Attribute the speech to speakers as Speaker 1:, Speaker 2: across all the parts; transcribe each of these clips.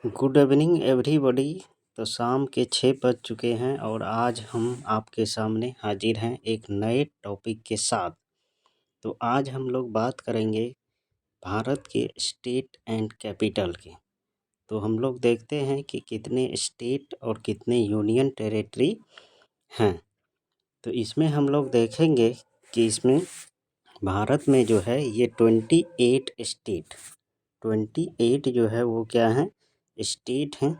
Speaker 1: Good evening everybody. तो शाम के 6 बज चुके हैं और आज हम आपके सामने हाजिर हैं एक नए टॉपिक के साथ। तो आज हम लोग बात करेंगे भारत के स्टेट एंड कैपिटल की। तो हम लोग देखते हैं कि कितने स्टेट और कितने यूनियन टेरिटरी हैं। तो इसमें हम लोग देखेंगे कि इसमें भारत में जो है ये 28 स्टेट 28 जो है वो क्या है, स्टेट हैं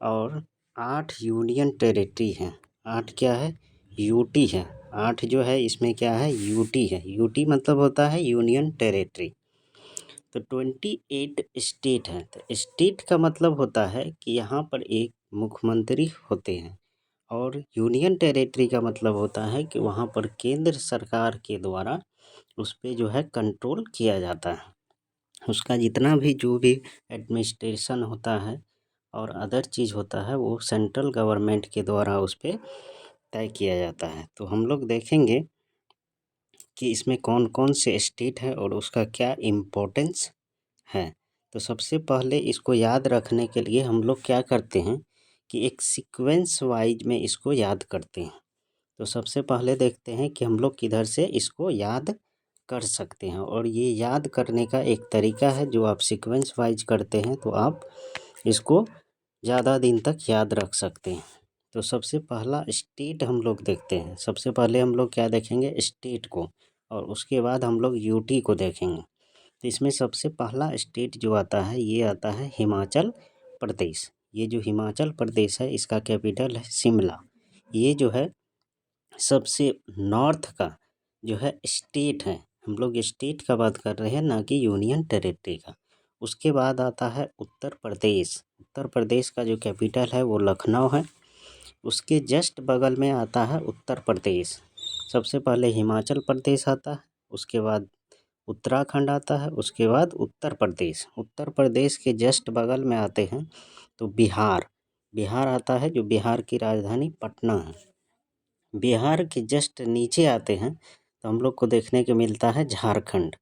Speaker 1: और 8 यूनियन टेरिटरी हैं। 8 क्या है, यूटी है। 8 जो है इसमें क्या है, यूटी है। यूटी मतलब होता है यूनियन टेरिटरी। तो 28 स्टेट हैं। तो स्टेट का मतलब होता है कि यहाँ पर एक मुख्यमंत्री होते हैं और यूनियन टेरिटरी का मतलब होता है कि वहाँ पर केंद्र सरकार के द्वारा उस पे जो है कंट्रोल किया जाता है। उसका जितना भी जो भी एडमिनिस्ट्रेशन होता है और अदर चीज़ होता है वो सेंट्रल गवर्नमेंट के द्वारा उस पे तय किया जाता है। तो हम लोग देखेंगे कि इसमें कौन कौन से स्टेट है और उसका क्या इम्पोर्टेंस है। तो सबसे पहले इसको याद रखने के लिए हम लोग क्या करते हैं कि एक सीक्वेंस वाइज में इसको याद करते हैं। तो सबसे पहले देखते हैं कि हम लोग किधर से इसको याद कर सकते हैं, और ये याद करने का एक तरीका है जो आप सीक्वेंस वाइज करते हैं तो आप इसको ज़्यादा दिन तक याद रख सकते हैं। तो सबसे पहला स्टेट हम लोग देखते हैं। सबसे पहले हम लोग क्या देखेंगे, स्टेट को, और उसके बाद हम लोग यूटी को देखेंगे। तो इसमें सबसे पहला स्टेट जो आता है ये आता है हिमाचल प्रदेश। ये जो हिमाचल प्रदेश है इसका कैपिटल है शिमला। ये जो है सबसे नॉर्थ का जो है स्टेट है। हम लोग स्टेट का बात कर रहे हैं, ना कि यूनियन टेरिटरी का। उसके बाद आता है उत्तर प्रदेश। उत्तर प्रदेश का जो कैपिटल है वो लखनऊ है। उसके जस्ट बगल में आता है उत्तर प्रदेश। सबसे पहले हिमाचल प्रदेश आता है, उसके बाद उत्तराखंड आता है, उसके बाद उत्तर प्रदेश। उत्तर प्रदेश के जस्ट बगल में आते हैं तो बिहार। बिहार आता है, जो बिहार की राजधानी पटना है। बिहार के जस्ट नीचे आते हैं तो हम लोग को देखने को मिलता है झारखंड।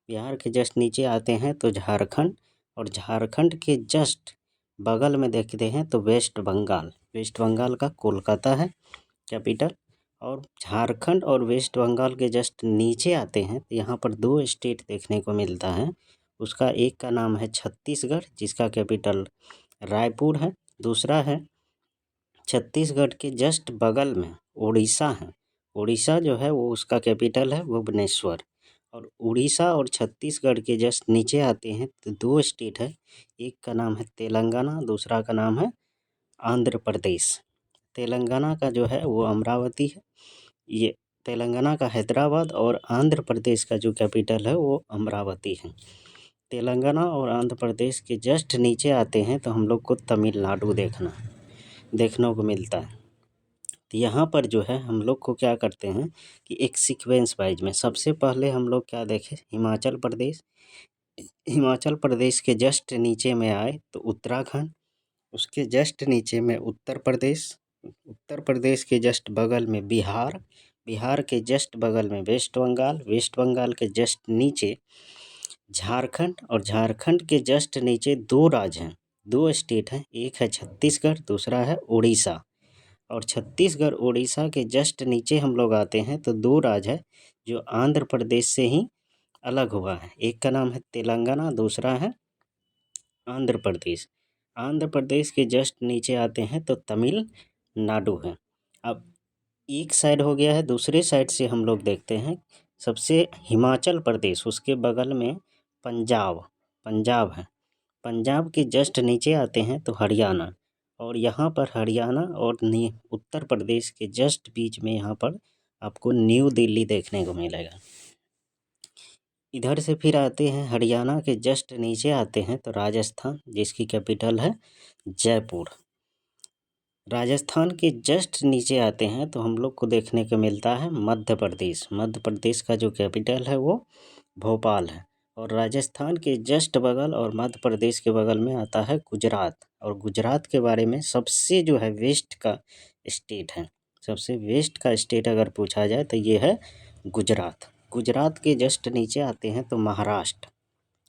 Speaker 1: बिहार के जस्ट नीचे आते हैं तो झारखंड, और झारखंड के जस्ट बगल में देखते हैं तो वेस्ट बंगाल। वेस्ट बंगाल का कोलकाता है कैपिटल। और झारखंड और वेस्ट बंगाल के जस्ट नीचे आते हैं तो यहाँ पर 2 स्टेट देखने को मिलता है। उसका एक का नाम है छत्तीसगढ़, जिसका कैपिटल रायपुर है। दूसरा है छत्तीसगढ़ के जस्ट बगल में उड़ीसा है। उड़ीसा जो है वो उसका कैपिटल है भुवनेश्वर। और उड़ीसा और छत्तीसगढ़ के जस्ट नीचे आते हैं तो 2 स्टेट है। एक का नाम है तेलंगाना, दूसरा का नाम है आंध्र प्रदेश। तेलंगाना का जो है वो अमरावती है। ये तेलंगाना का हैदराबाद, और आंध्र प्रदेश का जो कैपिटल है वो अमरावती है। तेलंगाना और आंध्र प्रदेश के जस्ट नीचे आते हैं तो हम लोग को तमिलनाडु देखने को मिलता है। तो यहाँ पर जो है हम लोग को क्या करते हैं कि एक सीक्वेंस वाइज में सबसे पहले हम लोग क्या देखें, हिमाचल प्रदेश। हिमाचल प्रदेश के जस्ट नीचे में आए तो उत्तराखंड। उसके जस्ट नीचे में उत्तर प्रदेश। उत्तर प्रदेश के जस्ट बगल में बिहार। बिहार के जस्ट बगल में वेस्ट बंगाल। वेस्ट बंगाल के जस्ट नीचे झारखंड, और झारखंड के जस्ट नीचे 2 राज्य हैं, 2 स्टेट हैं। एक है छत्तीसगढ़, दूसरा है उड़ीसा। और छत्तीसगढ़ उड़ीसा के जस्ट नीचे हम लोग आते हैं तो 2 राज्य है जो आंध्र प्रदेश से ही अलग हुआ है। एक का नाम है तेलंगाना, दूसरा है आंध्र प्रदेश। आंध्र प्रदेश के जस्ट नीचे आते हैं तो तमिलनाडु है। अब एक साइड हो गया है, दूसरे साइड से हम लोग देखते हैं सबसे हिमाचल प्रदेश, उसके बगल में पंजाब। पंजाब है। पंजाब के जस्ट नीचे आते हैं तो हरियाणा। और यहाँ पर हरियाणा और उत्तर प्रदेश के जस्ट बीच में यहाँ पर आपको न्यू दिल्ली देखने को मिलेगा। इधर से फिर आते हैं हरियाणा के जस्ट नीचे आते हैं तो राजस्थान, जिसकी कैपिटल है जयपुर। राजस्थान के जस्ट नीचे आते हैं तो हम लोग को देखने को मिलता है मध्य प्रदेश। मध्य प्रदेश का जो कैपिटल है वो भोपाल है। और राजस्थान के जस्ट बगल और मध्य प्रदेश के बगल में आता है गुजरात। और गुजरात के बारे में सबसे जो है वेस्ट का स्टेट है, सबसे वेस्ट का स्टेट अगर पूछा जाए तो ये है गुजरात। गुजरात के जस्ट नीचे आते हैं तो महाराष्ट्र।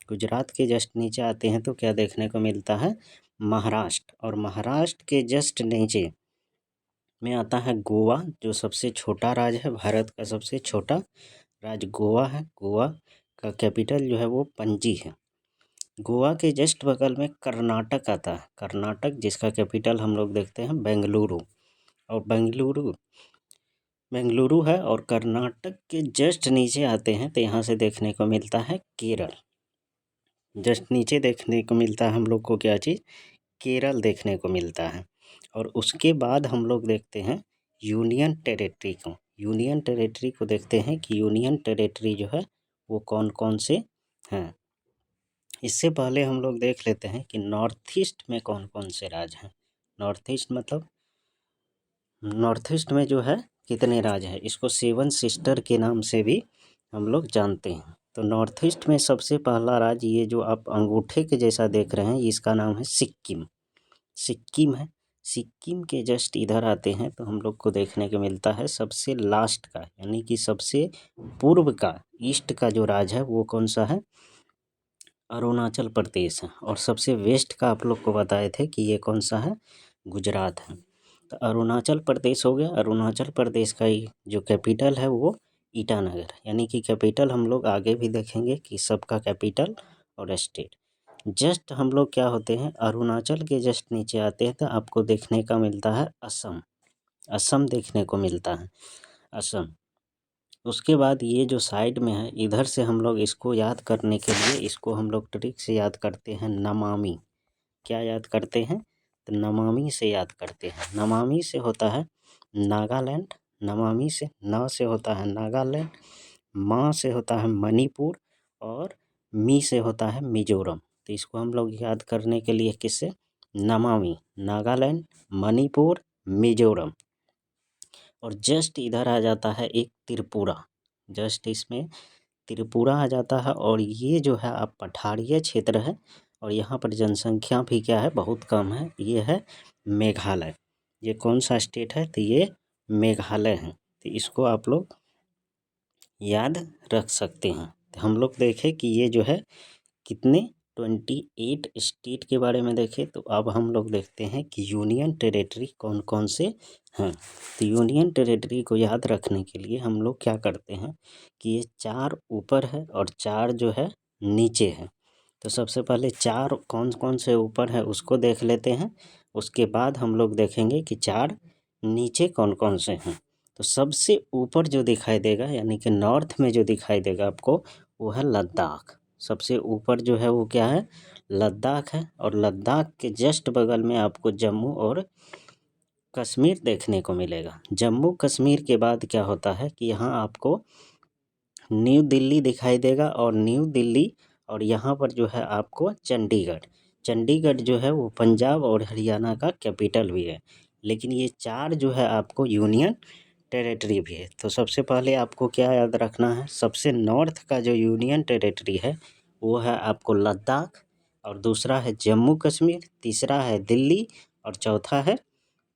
Speaker 1: गुजरात के जस्ट नीचे आते हैं तो क्या देखने को मिलता है, महाराष्ट्र। और महाराष्ट्र के जस्ट नीचे में आता है गोवा, जो सबसे छोटा राज्य है, भारत का सबसे छोटा राज्य गोवा है। गोवा का कैपिटल जो है वो पणजी है। गोवा के जस्ट बगल में कर्नाटक आता है, कर्नाटक जिसका कैपिटल हम लोग देखते हैं बेंगलुरु, और बेंगलुरु है। और कर्नाटक के जस्ट नीचे आते हैं तो यहाँ से देखने को मिलता है केरल। जस्ट नीचे देखने को मिलता है हम लोग को क्या चीज़, केरल देखने को मिलता है। और उसके बाद हम लोग देखते हैं यूनियन टेरिटरी को। यूनियन टेरिटरी को देखते हैं कि यूनियन टेरिटरी जो है वो कौन कौन से हैं। इससे पहले हम लोग देख लेते हैं कि नॉर्थ ईस्ट में कौन कौन से राज्य हैं। नॉर्थ ईस्ट मतलब नॉर्थ ईस्ट में जो है कितने राज्य हैं, इसको सेवन सिस्टर के नाम से भी हम लोग जानते हैं। तो नॉर्थ ईस्ट में सबसे पहला राज्य, ये जो आप अंगूठे के जैसा देख रहे हैं, इसका नाम है सिक्किम। सिक्किम है। सिक्किम के जस्ट इधर आते हैं तो हम लोग को देखने को मिलता है सबसे लास्ट का, यानी कि सबसे पूर्व का, ईस्ट का जो राज्य है वो कौन सा है, अरुणाचल प्रदेश है। और सबसे वेस्ट का आप लोग को बताए थे कि ये कौन सा है, गुजरात है। तो अरुणाचल प्रदेश हो गया। अरुणाचल प्रदेश का जो कैपिटल है वो ईटानगर, यानी कि कैपिटल हम लोग आगे भी देखेंगे कि सबका कैपिटल और स्टेट। जस्ट हम लोग क्या होते हैं, अरुणाचल के जस्ट नीचे आते हैं तो आपको देखने का मिलता है असम। असम देखने को मिलता है, असम। उसके बाद ये जो साइड में है, इधर से हम लोग इसको याद करने के लिए, इसको हम लोग ट्रिक से याद करते हैं, नमामि। क्या याद करते हैं, तो नमामि से याद करते हैं। नमामि से होता है नागालैंड, नमामि से, न से होता है नागालैंड, मा से होता है मणिपुर, और मी से होता है मिजोरम। तो इसको हम लोग याद करने के लिए किससे, नमामि, नागालैंड, मणिपुर, मिजोरम। और जस्ट इधर आ जाता है एक त्रिपुरा, जस्ट इसमें त्रिपुरा आ जाता है। और ये जो है आप पठारीय क्षेत्र है, और यहाँ पर जनसंख्या भी क्या है, बहुत कम है। ये है मेघालय। ये कौन सा स्टेट है, तो ये मेघालय है। तो इसको आप लोग याद रख सकते हैं। तो हम लोग देखें कि ये जो है कितने 28 स्टेट के बारे में देखें, तो अब हम लोग देखते हैं कि यूनियन टेरिटरी कौन कौन से हैं। तो यूनियन टेरिटरी को याद रखने के लिए हम लोग क्या करते हैं कि ये 4 ऊपर है और 4 जो है नीचे है। तो सबसे पहले 4 कौन कौन से ऊपर है उसको देख लेते हैं। उसके बाद हम लोग देखेंगे कि 4 नीचे कौन कौन से हैं। तो सबसे ऊपर जो दिखाई देगा, यानी कि नॉर्थ में जो दिखाई देगा आपको, वो है लद्दाख। सबसे ऊपर जो है वो क्या है, लद्दाख है। और लद्दाख के जस्ट बगल में आपको जम्मू और कश्मीर देखने को मिलेगा। जम्मू कश्मीर के बाद क्या होता है कि यहाँ आपको न्यू दिल्ली दिखाई देगा, और न्यू दिल्ली, और यहाँ पर जो है आपको चंडीगढ़। चंडीगढ़ जो है वो पंजाब और हरियाणा का कैपिटल भी है। लेकिन ये 4 जो है आपको यूनियन टेरिटरी भी है। तो सबसे पहले आपको क्या याद रखना है, सबसे नॉर्थ का जो यूनियन टेरिटरी है वो है आपको लद्दाख, और दूसरा है जम्मू कश्मीर, तीसरा है दिल्ली, और चौथा है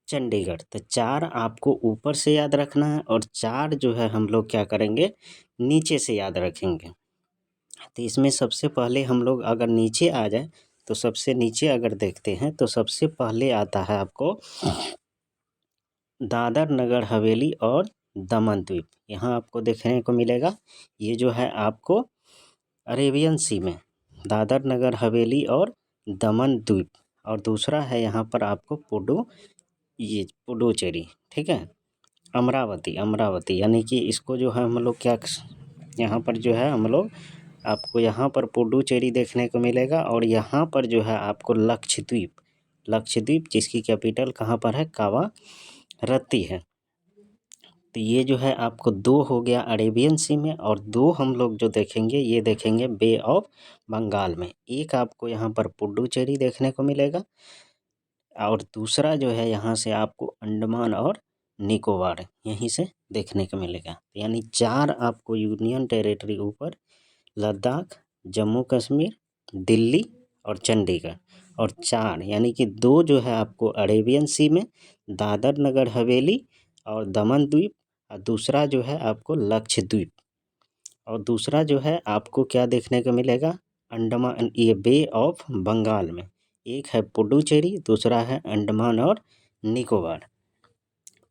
Speaker 1: चंडीगढ़। तो 4 आपको ऊपर से याद रखना है, और 4 जो है हम लोग क्या करेंगे, नीचे से याद रखेंगे। तो इसमें सबसे पहले हम लोग अगर नीचे आ जाए, तो सबसे नीचे अगर देखते हैं तो सबसे पहले आता है आपको दादर नगर हवेली और दमन द्वीप। यहाँ आपको देखने को मिलेगा, ये जो है आपको अरेबियन सी में, दादर नगर हवेली और दमन द्वीप। और दूसरा है यहाँ पर आपको ये पुडुचेरी, ठीक है, अमरावती, अमरावती, यानी कि इसको जो है हम लोग क्या, यहाँ पर जो है हम लोग आपको यहाँ पर पुडुचेरी देखने को मिलेगा। और यहाँ पर जो है आपको लक्षद्वीप, लक्षद्वीप जिसकी कैपिटल कहाँ पर है, कावारत्ती है। तो ये जो है आपको 2 हो गया अरेबियन सी में, और 2 हम लोग जो देखेंगे ये देखेंगे बे ऑफ बंगाल में। एक आपको यहाँ पर पुडुचेरी देखने को मिलेगा, और दूसरा जो है यहाँ से आपको अंडमान और निकोबार यहीं से देखने को मिलेगा। यानी 4 आपको यूनियन टेरिटरी ऊपर, लद्दाख, जम्मू कश्मीर, दिल्ली और चंडीगढ़। और 4 यानी कि 2 जो है आपको अरेबियन सी में, दादर नगर हवेली और दमन द्वीप, और दूसरा जो है आपको लक्षद्वीप। और दूसरा जो है आपको क्या देखने को मिलेगा, अंडमान, ये बे ऑफ बंगाल में। एक है पुडुचेरी, दूसरा है अंडमान और निकोबार।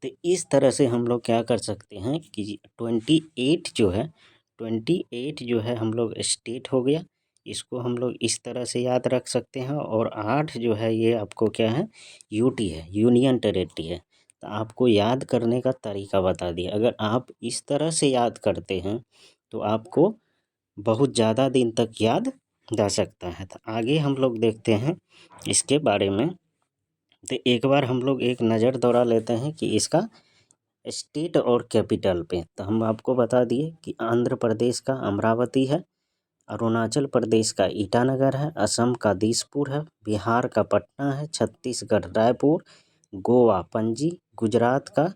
Speaker 1: तो इस तरह से हम लोग क्या कर सकते हैं कि 28 जो है हम लोग स्टेट हो गया, इसको हम लोग इस तरह से याद रख सकते हैं। और 8 जो है ये आपको क्या है, यूटी है, यूनियन टेरेटरी है। तो आपको याद करने का तरीका बता दिया। अगर आप इस तरह से याद करते हैं तो आपको बहुत ज़्यादा दिन तक याद जा सकता है। तो आगे हम लोग देखते हैं इसके बारे में। तो एक बार हम लोग एक नज़र दौड़ा लेते हैं कि इसका स्टेट और कैपिटल पे। तो हम आपको बता दिए कि आंध्र प्रदेश का अमरावती है, अरुणाचल प्रदेश का ईटानगर है, असम का दिसपुर है, बिहार का पटना है, छत्तीसगढ़ रायपुर, गोवा पणजी, गुजरात का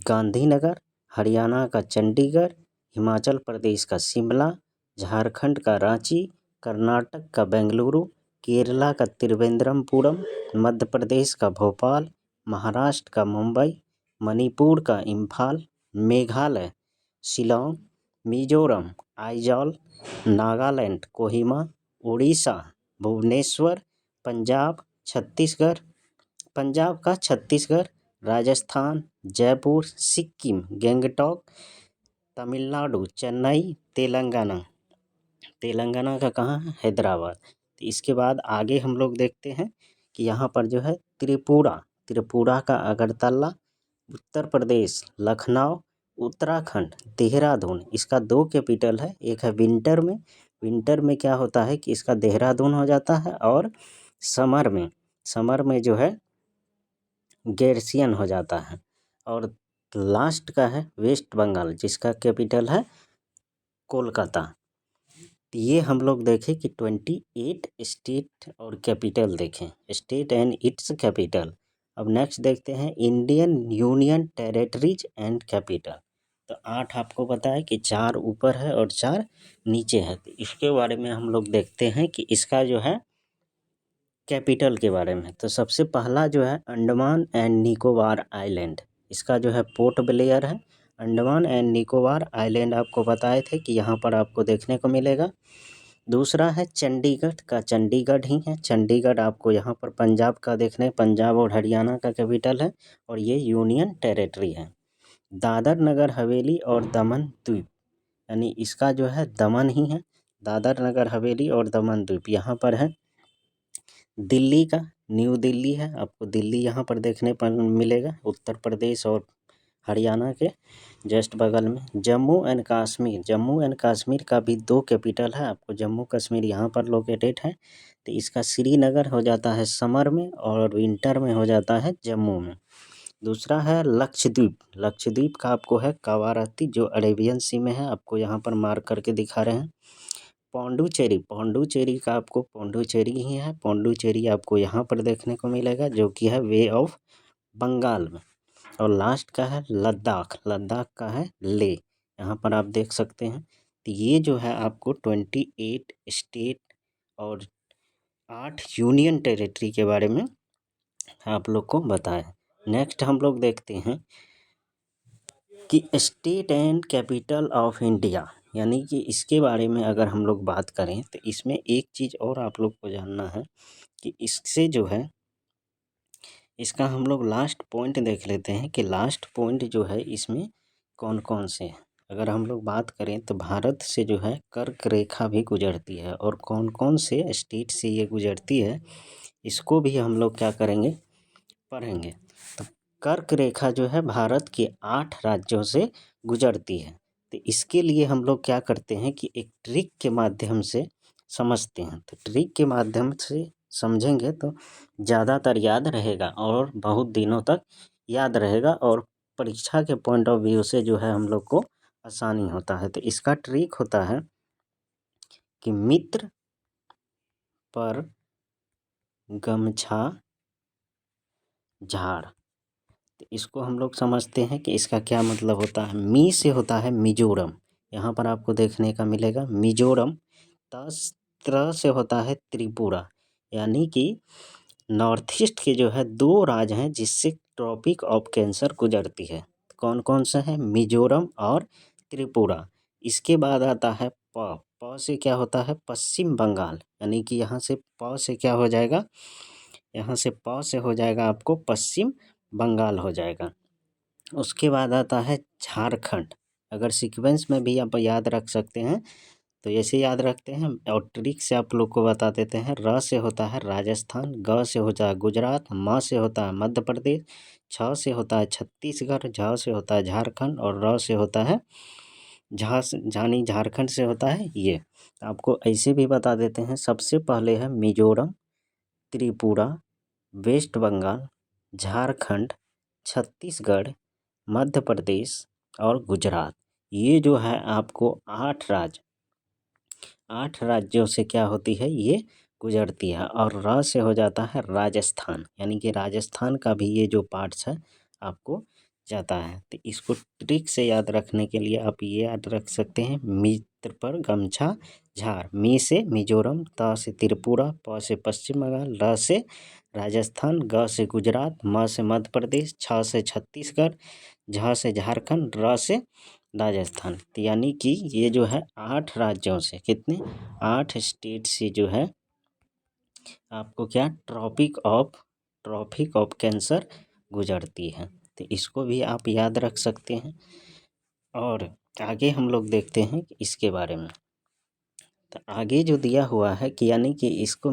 Speaker 1: गांधीनगर, हरियाणा का चंडीगढ़, हिमाचल प्रदेश का शिमला, झारखंड का रांची, कर्नाटक का बेंगलुरु, केरला का त्रिवेंद्रमपुरम, मध्य प्रदेश का भोपाल, महाराष्ट्र का मुंबई, मणिपुर का इम्फाल, मेघालय शिलोंग, मिजोरम आइजॉल, नागालैंड कोहिमा, उड़ीसा भुवनेश्वर, पंजाब का छत्तीसगढ़, राजस्थान जयपुर, सिक्किम गैंगटॉक, तमिलनाडु चेन्नई, तेलंगाना का कहाँ है, हैदराबाद। तो इसके बाद आगे हम लोग देखते हैं कि यहाँ पर जो है त्रिपुरा का अगरतला, उत्तर प्रदेश लखनऊ, उत्तराखंड देहरादून। इसका 2 कैपिटल है, एक है विंटर में क्या होता है कि इसका देहरादून हो जाता है, और समर में जो है गैरसियन हो जाता है। और लास्ट का है वेस्ट बंगाल, जिसका कैपिटल है कोलकाता। तो ये हम लोग देखें कि 28 स्टेट और कैपिटल देखें, स्टेट एंड इट्स कैपिटल। अब नेक्स्ट देखते हैं Indian union territories and capital. तो 8 आपको पता है कि 4 ऊपर है और 4 नीचे है। तो इसके बारे में हम लोग देखते हैं कि इसका जो है कैपिटल के बारे में। तो सबसे पहला जो है अंडमान एंड निकोबार आइलैंड, इसका जो है पोर्ट ब्लेयर है। अंडमान एंड निकोबार आइलैंड आपको बताए थे कि यहाँ पर आपको देखने को मिलेगा। दूसरा है चंडीगढ़ ही है। चंडीगढ़ आपको यहाँ पर पंजाब का देखने, पंजाब और हरियाणा का कैपिटल है, और ये यूनियन टेरेटरी है। दादर नगर हवेली और दमन द्वीप, यानी इसका जो है दमन ही है। दादर नगर हवेली और दमन द्वीप यहाँ पर है। दिल्ली का न्यू दिल्ली है, आपको दिल्ली यहाँ पर देखने पर मिलेगा, उत्तर प्रदेश और हरियाणा के जस्ट बगल में। जम्मू एंड कश्मीर का भी 2 कैपिटल है, आपको जम्मू कश्मीर यहाँ पर लोकेटेड है। तो इसका श्रीनगर हो जाता है समर में, और विंटर में हो जाता है जम्मू में। दूसरा है लक्षद्वीप का आपको है कवारत्ती, जो अरेबियन सी में है, आपको यहाँ पर मार्क करके दिखा रहे हैं। पौंडुचेरी का आपको पौंडुचेरी ही है, पौंडुचेरी आपको यहाँ पर देखने को मिलेगा, जो कि है वे ऑफ बंगाल में। और लास्ट का है लद्दाख का है ले, यहाँ पर आप देख सकते हैं। तो ये जो है आपको 28 स्टेट और 8 यूनियन टेरेटरी के बारे में आप लोग को बताया। नेक्स्ट हम लोग देखते हैं कि state and capital of India, यानी कि इसके बारे में अगर हम लोग बात करें तो इसमें एक चीज़ और आप लोग को जानना है कि इससे जो है इसका हम लोग लास्ट पॉइंट देख लेते हैं कि लास्ट पॉइंट जो है इसमें कौन कौन से हैं। अगर हम लोग बात करें तो भारत से जो है कर्क रेखा भी गुजरती है, और कौन कौन से स्टेट से ये गुजरती है इसको भी हम लोग क्या करेंगे, पढ़ेंगे। तो कर्क रेखा जो है भारत के 8 राज्यों से गुजरती है। तो इसके लिए हम लोग क्या करते हैं कि एक ट्रिक के माध्यम से समझते हैं। तो ट्रिक के माध्यम से समझेंगे तो ज़्यादातर याद रहेगा और बहुत दिनों तक याद रहेगा, और परीक्षा के पॉइंट ऑफ व्यू से जो है हम लोग को आसानी होता है। तो इसका ट्रिक होता है कि मित्र पर गमछा झाड़। तो इसको हम लोग समझते हैं कि इसका क्या मतलब होता है। मी से होता है मिजोरम, यहाँ पर आपको देखने का मिलेगा मिजोरम। त्र से होता है त्रिपुरा, यानी कि नॉर्थ ईस्ट के जो है 2 राज्य हैं जिससे ट्रॉपिक ऑफ कैंसर गुजरती है। कौन कौन से हैं, मिजोरम और त्रिपुरा। इसके बाद आता है प, प से क्या होता है पश्चिम बंगाल, यानी कि यहाँ से प से क्या हो जाएगा, यहाँ से प से हो जाएगा आपको पश्चिम बंगाल हो जाएगा। उसके बाद आता है झारखंड। अगर सीक्वेंस में भी आप याद रख सकते हैं तो ऐसे याद रखते हैं और ट्रिक से आप लोग को बता देते हैं। र से होता है राजस्थान, ग से होता है गुजरात, म से होता है मध्य प्रदेश, छ से होता है छत्तीसगढ़, झ से होता है झारखंड और र से होता है यानी झारखंड से होता है ये। आपको ऐसे भी बता देते हैं। सबसे पहले है मिजोरम, त्रिपुरा, वेस्ट बंगाल, झारखंड, छत्तीसगढ़, मध्य प्रदेश और गुजरात। ये जो है आपको 8 राज्यों से क्या होती है ये गुजरती है। और र से हो जाता है राजस्थान, यानी कि राजस्थान का भी ये जो पार्ट्स है आपको जाता है। तो इसको ट्रिक से याद रखने के लिए आप ये याद रख सकते हैं। मित्र पर गमछा झार, मी से मिजोरम, त से त्रिपुरा, प से पश्चिम बंगाल, र से राजस्थान, ग से गुजरात, म से मध्य प्रदेश, छ से छत्तीसगढ़, झ से झारखंड, र से राजस्थान। तो यानी कि ये जो है 8 राज्यों से, कितने 8 स्टेट से जो है आपको क्या ट्रॉपिक ऑफ कैंसर गुजरती है। तो इसको भी आप याद रख सकते हैं। और आगे हम लोग देखते हैं कि इसके बारे में। तो आगे जो दिया हुआ है कि यानी कि इसको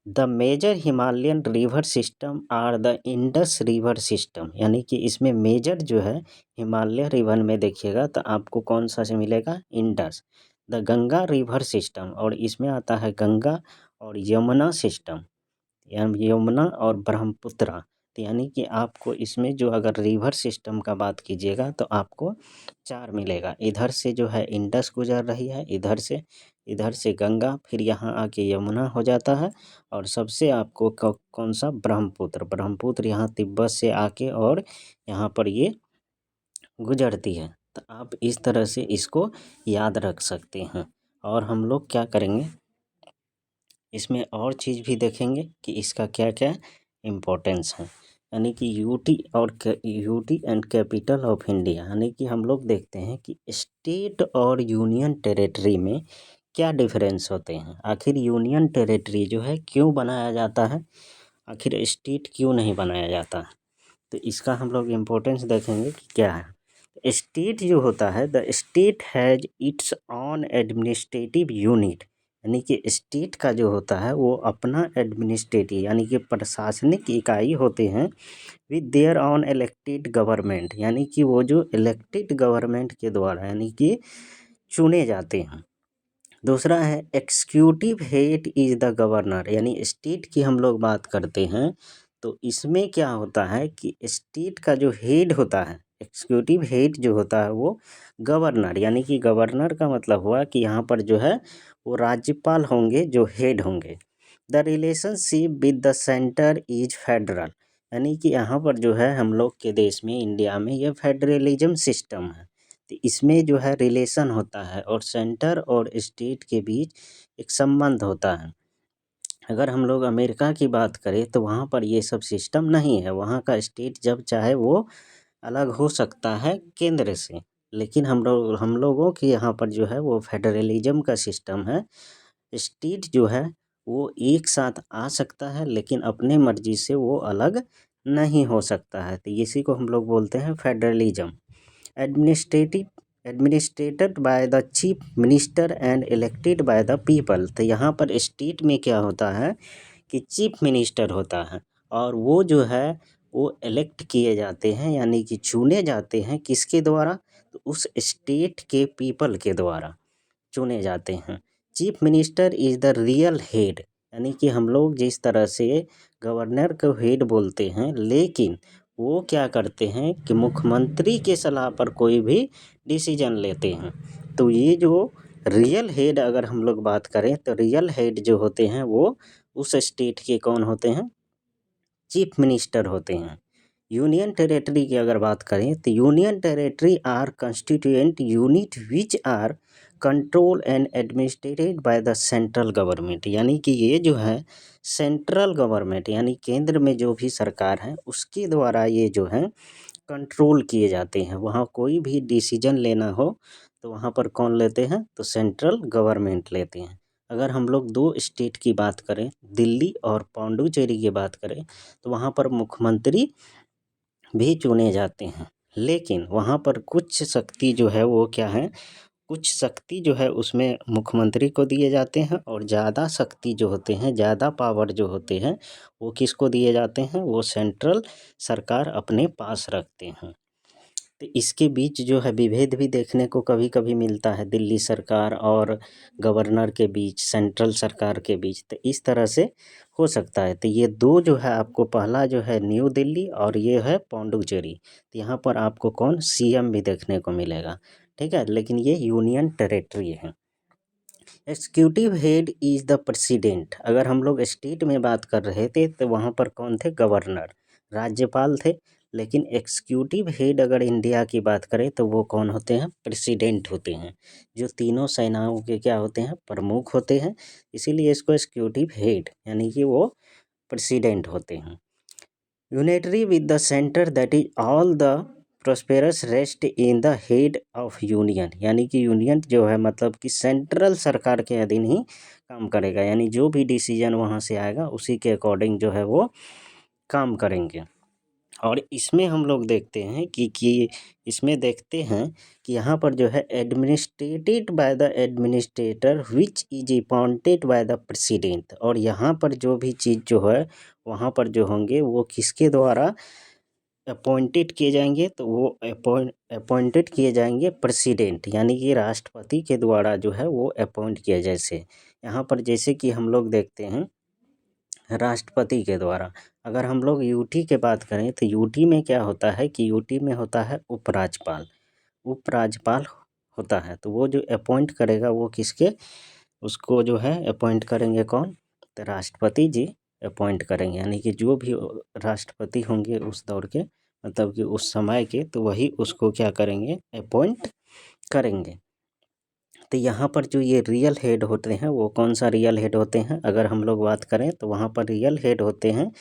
Speaker 1: the major Himalayan river system are the Indus river system, यानी कि इसमें मेजर जो है हिमालय रिवर में देखिएगा तो आपको कौन सा से मिलेगा, Indus. The Ganga river system, और इसमें आता है गंगा और यमुना सिस्टम, यमुना और ब्रह्मपुत्रा। तो यानी कि आपको इसमें जो अगर रिवर सिस्टम का बात कीजिएगा तो आपको 4 मिलेगा। इधर से जो है इंडस गुजर रही है, इधर से गंगा, फिर यहाँ आके यमुना हो जाता है और सबसे आपको कौन सा, ब्रह्मपुत्र यहाँ तिब्बत से आके और यहाँ पर ये गुजरती है। तो आप इस तरह से इसको याद रख सकते हैं। और हम लोग क्या करेंगे, इसमें और चीज़ भी देखेंगे कि इसका क्या क्या इम्पोर्टेंस है। यानी कि UT and capital of India, यानी कि हम लोग देखते हैं कि स्टेट और यूनियन टेरिटरी में क्या डिफरेंस होते हैं। आखिर यूनियन टेरिटरी जो है क्यों बनाया जाता है, आखिर स्टेट क्यों नहीं बनाया जाता, तो इसका हम लोग इम्पोर्टेंस देखेंगे कि क्या है। स्टेट जो होता है, the state has its on administrative unit, यानी कि स्टेट का जो होता है वो अपना एडमिनिस्ट्रेटिव यानी कि प्रशासनिक इकाई होते हैं with their on elected government, यानी कि वो जो इलेक्टेड गवर्नमेंट के द्वारा यानी कि चुने जाते हैं। दूसरा है executive head is the governor, यानी स्टेट की हम लोग बात करते हैं तो इसमें क्या होता है कि स्टेट का जो हेड होता है, एक्सिक्यूटिव हेड जो होता है वो गवर्नर, यानी कि गवर्नर का मतलब हुआ कि यहाँ पर जो है वो राज्यपाल होंगे जो हेड होंगे। The relationship with the centre is federal, यानी कि यहाँ पर जो है हम लोग के देश में, इंडिया में, ये फेडरलिज्म सिस्टम है। तो इसमें जो है रिलेशन होता है और सेंटर और स्टेट के बीच एक संबंध होता है। अगर हम लोग अमेरिका की बात करें तो वहाँ पर ये सब सिस्टम नहीं है। वहाँ का स्टेट जब चाहे वो अलग हो सकता है केंद्र से, लेकिन हम लोगों के यहाँ पर जो है वो फेडरलिज्म का सिस्टम है। स्टेट जो है वो एक साथ आ सकता है लेकिन अपने मर्जी से वो अलग नहीं हो सकता है। तो इसी को हम लोग बोलते हैं federalism. Administrated by the chief minister and elected by the people. तो यहाँ पर स्टेट में क्या होता है कि चीफ मिनिस्टर होता है और वो जो है वो इलेक्ट किए जाते हैं, यानी कि चुने जाते हैं किसके द्वारा, तो उस स्टेट के पीपल के द्वारा चुने जाते हैं। Chief minister is the real head, यानी कि हम लोग जिस तरह से गवर्नर को हेड बोलते हैं, लेकिन वो क्या करते हैं कि मुख्यमंत्री के सलाह पर कोई भी डिसीजन लेते हैं। तो ये जो रियल हेड अगर हम लोग बात करें तो रियल हेड जो होते हैं वो उस स्टेट के कौन होते हैं, चीफ मिनिस्टर होते हैं। यूनियन टेरिटरी की अगर बात करें तो union territory are constituent unit which are control and administrated by the central government, यानी कि ये जो है सेंट्रल गवर्नमेंट यानी केंद्र में जो भी सरकार है उसके द्वारा ये जो है कंट्रोल किए जाते हैं। वहाँ कोई भी डिसीजन लेना हो तो वहाँ पर कौन लेते हैं, तो सेंट्रल गवर्नमेंट लेते हैं। अगर हम लोग 2 स्टेट की बात करें, दिल्ली और पौंडुचेरी की बात करें, तो वहाँ पर मुख्यमंत्री भी चुने जाते हैं, लेकिन वहाँ पर कुछ शक्ति जो है वो क्या है, कुछ शक्ति जो है उसमें मुख्यमंत्री को दिए जाते हैं, और ज़्यादा शक्ति जो होते हैं, ज़्यादा पावर जो होते हैं, वो किसको दिए जाते हैं, वो सेंट्रल सरकार अपने पास रखते हैं। तो इसके बीच जो है विभेद भी देखने को कभी कभी मिलता है, दिल्ली सरकार और गवर्नर के बीच, सेंट्रल सरकार के बीच। तो इस तरह से हो सकता है। तो ये दो जो है आपको, पहला जो है न्यू दिल्ली और ये है पौंडुचेरी। तो यहाँ पर आपको कौन, सीएम भी देखने को मिलेगा, ठीक है, लेकिन ये यूनियन टेरेटरी है। Executive head is the president. अगर हम लोग स्टेट में बात कर रहे थे तो वहाँ पर कौन थे, गवर्नर, राज्यपाल थे। लेकिन एग्जीक्यूटिव हेड अगर इंडिया की बात करें तो वो कौन होते हैं, प्रेसिडेंट होते हैं, जो तीनों सेनाओं के क्या होते हैं, प्रमुख होते हैं। इसीलिए इसको एग्जीक्यूटिव हेड यानी कि वो प्रेसिडेंट होते हैं। Unitary with the centre, that is all the prosperous rest in the head of union. यानी कि यूनियन जो है मतलब कि सेंट्रल सरकार के अधीन ही काम करेगा, यानी जो भी डिसीजन वहाँ से आएगा उसी के अकॉर्डिंग जो है वो काम करेंगे। और इसमें हम लोग देखते हैं कि इसमें देखते हैं कि यहाँ पर जो है administrated by the administrator which is appointed by the president. और यहाँ पर जो भी चीज़ जो है वहाँ पर जो होंगे वो किसके द्वारा अपॉइंटेड किए जाएंगे, तो वो अपॉइंटेड किए जाएंगे प्रेसिडेंट, यानी कि राष्ट्रपति के द्वारा जो है वो अपॉइंट किया। जैसे यहाँ पर जैसे कि हम लोग देखते हैं राष्ट्रपति के द्वारा। अगर हम लोग यूटी के बात करें तो यूटी में क्या होता है कि यूटी में होता है उपराज्यपाल, उपराज्यपाल होता है। तो वो जो अपॉइंट करेगा वो किसके, उसको जो है अपॉइंट करेंगे कौन, तो राष्ट्रपति जी अपॉइंट करेंगे। यानी कि जो भी राष्ट्रपति होंगे उस दौर के, मतलब कि उस समय के, तो वही उसको क्या करेंगे, अपॉइंट करेंगे। तो यहाँ पर जो ये रियल हेड होते हैं वो कौन सा रियल हेड होते हैं, अगर हम लोग बात करें तो वहाँ पर रियल हेड होते हैं।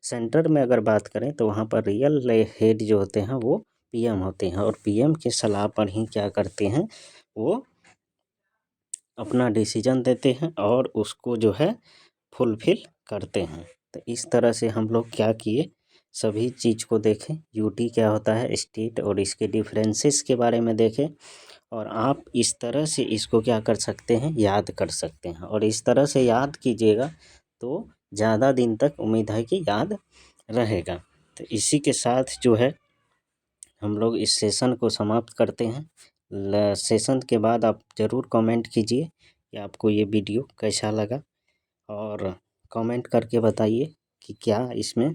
Speaker 1: सेंटर में अगर बात करें तो वहाँ पर रियल हेड जो होते हैं वो पीएम होते हैं, और पीएम के सलाह पर ही क्या करते हैं, वो अपना डिसीजन देते हैं और उसको जो है फुलफिल करते हैं। तो इस तरह से हम लोग क्या किए, सभी चीज़ को देखें, यूटी क्या होता है, स्टेट, और इसके डिफरेंसेस के बारे में देखें। और आप इस तरह से इसको क्या कर सकते हैं, याद कर सकते हैं। और इस तरह से याद कीजिएगा तो ज़्यादा दिन तक उम्मीद है कि याद रहेगा। तो इसी के साथ जो है हम लोग इस सेशन को समाप्त करते हैं। सेशन के बाद आप ज़रूर कमेंट कीजिए कि आपको ये वीडियो कैसा लगा, और कमेंट करके बताइए कि क्या इसमें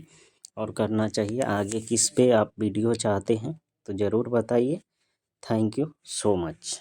Speaker 1: और करना चाहिए, आगे किस पे आप वीडियो चाहते हैं, तो ज़रूर बताइए। Thank you so much.